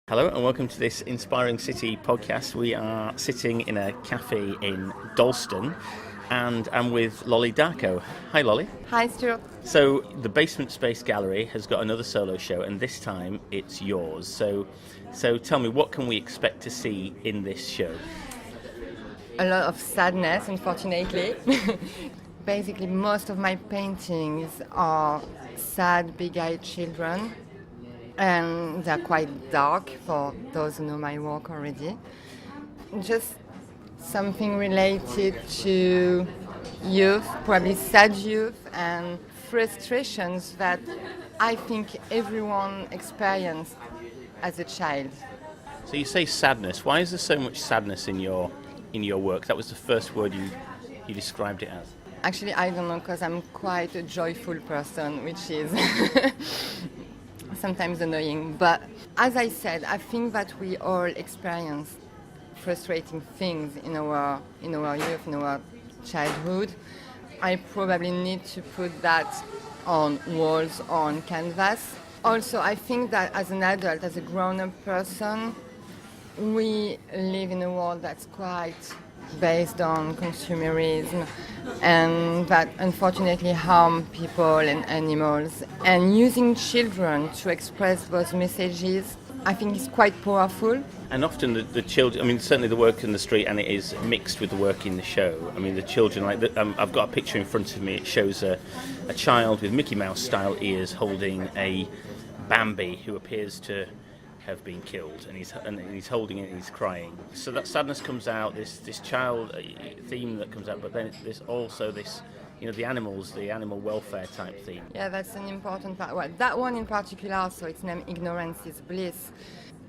Hello and welcome to this Inspiring City podcast. We are sitting in a cafe in Dalston and I'm with Lolie Darko. Hi Lolie. Hi Stuart. So the BSMT Space Gallery has got another solo show and this time it's yours. So tell me, what can we expect to see in this show? A lot of sadness, unfortunately. Basically, most of my paintings are sad, big-eyed children. And they're quite dark for those who know my work already. Just something related to youth, probably sad youth and frustrations that I think everyone experienced as a child. So you say sadness. Why is there so much sadness in your work? That was the first word you described it as. Actually, I don't know, because I'm quite a joyful person, which is sometimes annoying. But as I said, I think that we all experience frustrating things in our youth, in our childhood. I probably need to put that on walls, on canvas. Also, I think that as an adult, as a grown-up person, we live in a world that's quite based on consumerism and that unfortunately harm people and animals. And using children to express those messages, I think is quite powerful. And often the children, I mean, certainly the work in the street, and it is mixed with the work in the show. I mean, the children, I've got a picture in front of me. It shows a child with Mickey Mouse style ears holding a Bambi who appears to have been killed, and he's holding it and he's crying. So that sadness comes out, this child theme that comes out, but then there's also this, the animals, the animal welfare type theme. Yeah, that's an important part. Well, that one in particular, so it's named Ignorance is Bliss.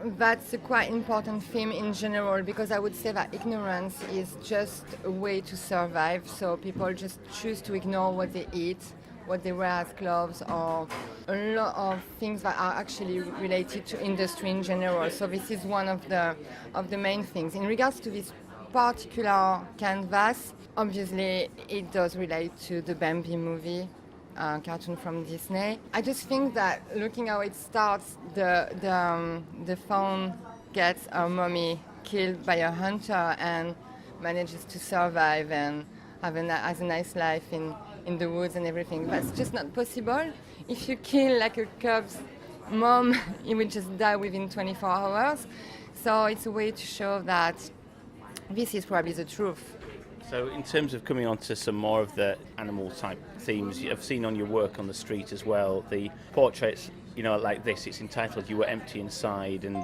That's a quite important theme in general, because I would say that ignorance is just a way to survive. So people just choose to ignore what they eat, what they wear as clothes, or a lot of things that are actually related to industry in general. So this is one of the main things. In regards to this particular canvas, obviously it does relate to the Bambi movie, cartoon from Disney. I just think that looking how it starts, the fawn gets her mommy killed by a hunter and manages to survive and has a nice life in the woods and everything. That's just not possible. If you kill like a cub's mom, it will just die within 24 hours. So it's a way to show that this is probably the truth. So in terms of coming on to some more of the animal type themes, I've seen on your work on the street as well, the portraits, like this, it's entitled You Were Empty Inside, and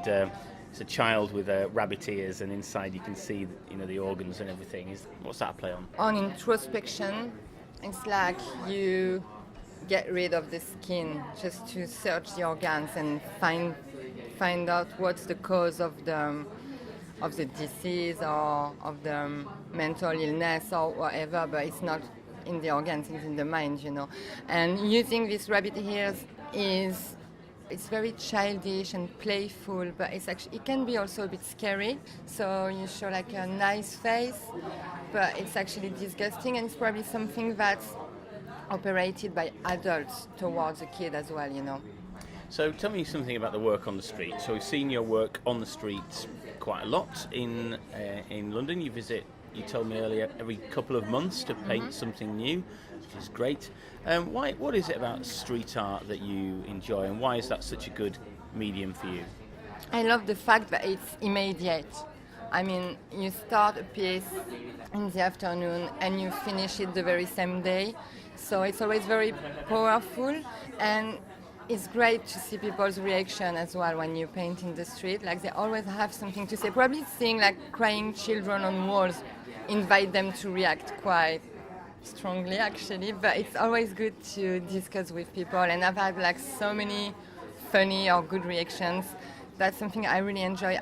it's a child with rabbit ears, and inside you can see, the organs and everything. What's that play on? On introspection, it's like you get rid of the skin just to search the organs and find out what's the cause of the disease or of the mental illness or whatever, but it's not in the organs, it's in the mind, And using these rabbit ears it's very childish and playful, but it can be also a bit scary. So you show like a nice face, but it's actually disgusting, and it's probably something that's operated by adults towards a kid as well, So tell me something about the work on the street. So we've seen your work on the street quite a lot in London. You told me earlier, every couple of months to paint something new, which is great. What is it about street art that you enjoy, and why is that such a good medium for you? I love the fact that it's immediate. I mean, you start a piece in the afternoon and you finish it the very same day. So it's always very powerful, and it's great to see people's reaction as well when you paint in the street. Like, they always have something to say. Probably seeing like crying children on walls invite them to react quite strongly, actually. But it's always good to discuss with people, and I've had like so many funny or good reactions. That's something I really enjoy.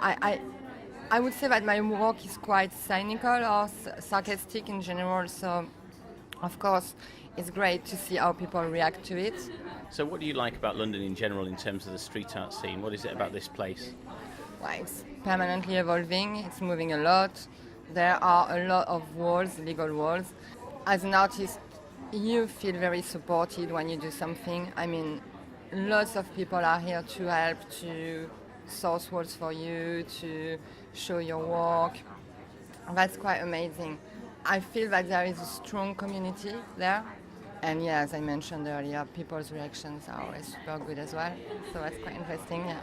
I would say that my work is quite cynical or sarcastic in general, so of course it's great to see how people react to it. So what do you like about London in general in terms of the street art scene? What is it about this place? Well, it's permanently evolving, it's moving a lot. There are a lot of walls, legal walls. As an artist, you feel very supported when you do something. I mean, lots of people are here to help, to source words for you to show your work. That's quite amazing. I feel that there is a strong community there. And yeah, as I mentioned earlier, people's reactions are always super good as well. So that's quite interesting, yeah.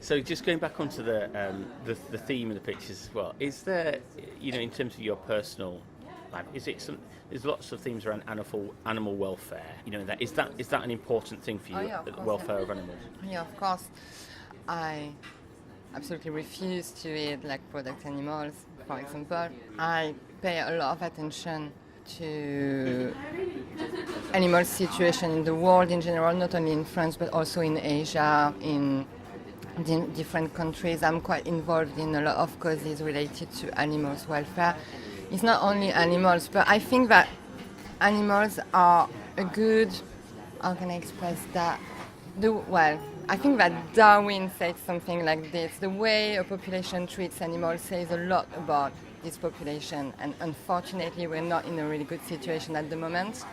So just going back onto the theme of the pictures as well, is there, in terms of your personal life, there's lots of themes around animal welfare, is that an important thing for you, yeah, the course, welfare of animals? Yeah, of course. I absolutely refuse to eat product animals, for example. I pay a lot of attention to animal situation in the world in general, not only in France but also in Asia, in different countries. I'm quite involved in a lot of causes related to animals' welfare. It's not only animals, but I think that animals are a good, how can I express that? I think that Darwin said something like this: the way a population treats animals says a lot about this population, and unfortunately we're not in a really good situation at the moment.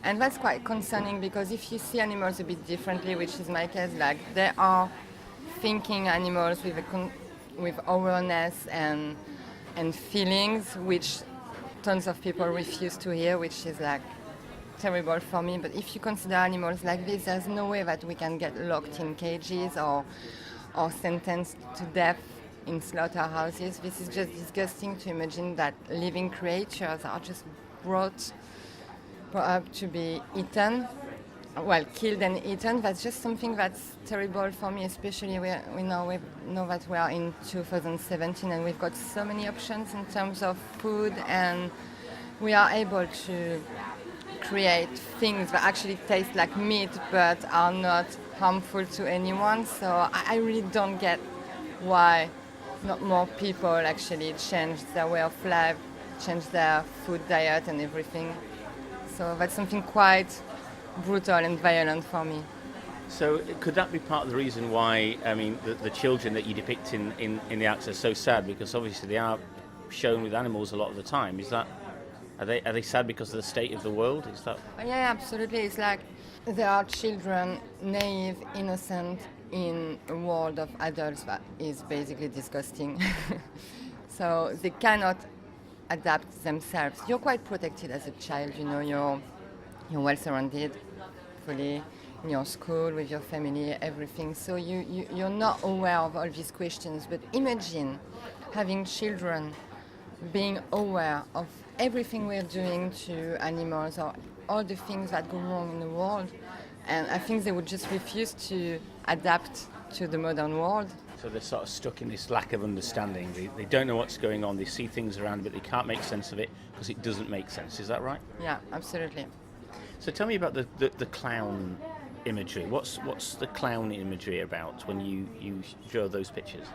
And that's quite concerning, because if you see animals a bit differently, which is my case, they are thinking animals with awareness and feelings, which tons of people refuse to hear, which is terrible for me. But if you consider animals like this, there's no way that we can get locked in cages or sentenced to death in slaughterhouses. This is just disgusting to imagine that living creatures are just brought up to be eaten, killed and eaten. That's just something that's terrible for me, especially we know that we are in 2017 and we've got so many options in terms of food, and we are able to create things that actually taste like meat but are not harmful to anyone. So I really don't get why not more people actually change their way of life, change their food diet and everything. So that's something quite brutal and violent for me. So could that be part of the reason why, the children that you depict in the acts are so sad? Because obviously they are shown with animals a lot of the time. Are they sad because of the state of the world? Is that? Yeah, absolutely. It's there are children, naive, innocent, in a world of adults that is basically disgusting. So they cannot adapt themselves. You're quite protected as a child, you're well surrounded fully in your school, with your family, everything. So you're not aware of all these questions. But imagine having children being aware of everything we're doing to animals, or all the things that go wrong in the world. And I think they would just refuse to adapt to the modern world. So they're sort of stuck in this lack of understanding. They don't know what's going on. They see things around, but they can't make sense of it because it doesn't make sense. Is that right? Yeah, absolutely. So tell me about the clown imagery. What's the clown imagery about when you draw those pictures?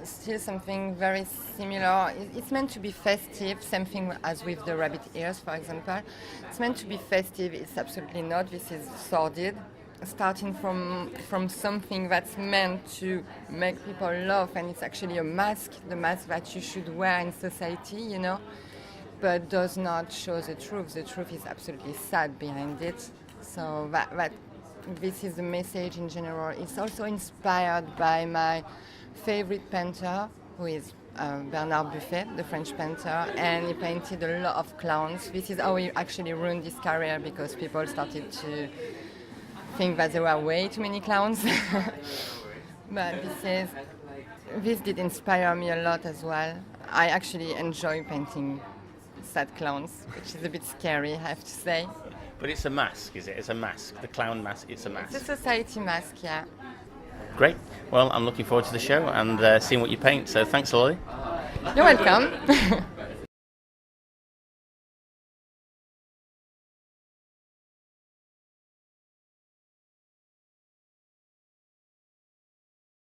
Still something very similar. It's meant to be festive, same thing as with the rabbit ears, for example. It's meant to be festive. It's absolutely not. This is sordid. Starting from something that's meant to make people laugh, and it's actually a mask, the mask that you should wear in society, but does not show the truth. The truth is absolutely sad behind it. So that this is the message in general. It's also inspired by my favorite painter, who is Bernard Buffet, the French painter, and he painted a lot of clowns. This is how he actually ruined his career, because people started to think that there were way too many clowns. But this did inspire me a lot as well. I actually enjoy painting sad clowns, which is a bit scary, I have to say. But it's a mask, is it? It's a mask. The clown mask, it's a mask. It's a society mask, yeah. Great. Well, I'm looking forward to the show and seeing what you paint. So thanks, Lolie. You're welcome.